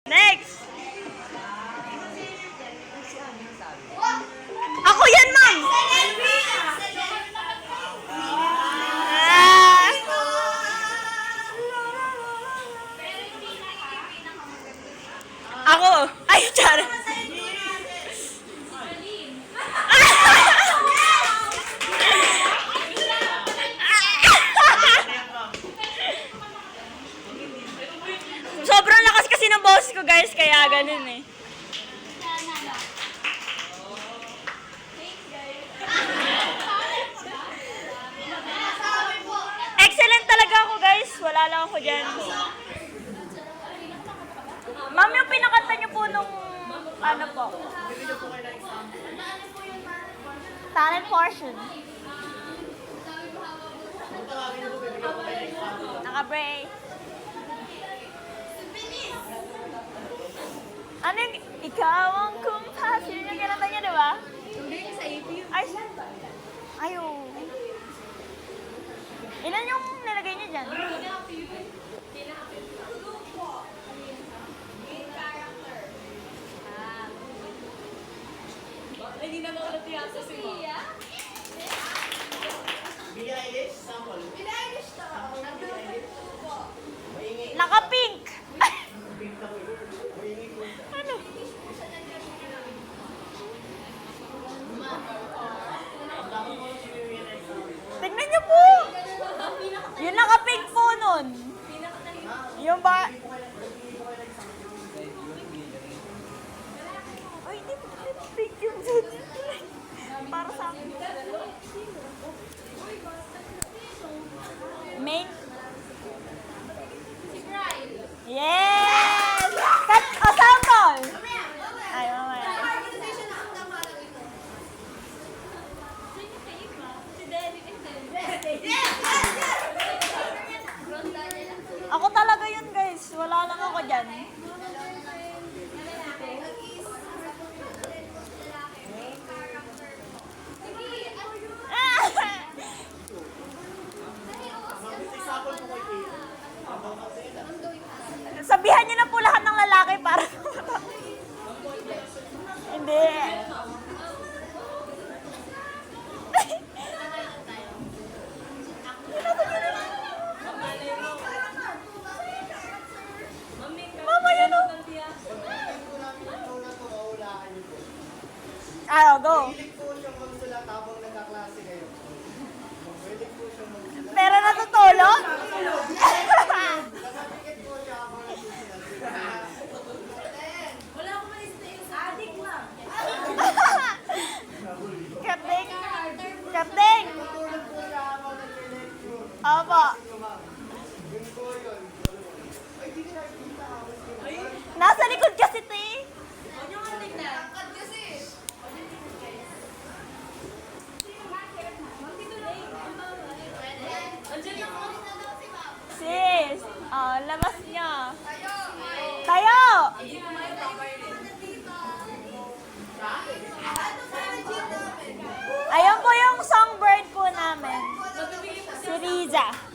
Next! Ako yan, ma'am! Ah. Ako! Ay, char! Sobrang lakas kasi ng boss ko, guys, kaya ganun eh. Excellent talaga ako, guys. Wala lang ako dyan. Ma'am, yung pinakanta niyo po nung, ano po? Talent portion. Naka-break. Ano yung, ikaw ang kumpas. Yun yung kinanta niya, di ba? Ay, ayo. Ilan yung nilagay niya dyan? Hindi na maulat yasa si Mom. Billie Eilish, sample. Billie Eilish to. Naka-pink. Ano? Tignan niyo po. Yung naka-pink po nun. Yung ba? Ay, hindi po pink yung dun. Para sa akin. Main. Yes! Cut! O, sample! Ay, mamaya. Ako talaga yun, guys. Wala lang ako dyan. Sabihan niyo na po lahat ng lalaki para hindi. Mama, yun o. Ah, go. Pero natutulog? Kapting! Kapting! Opo. Nasa likod kasi ito eh. Sis! Oh, labas niyo. Tayo! Ayun po yung songbird po namin. Si Riza.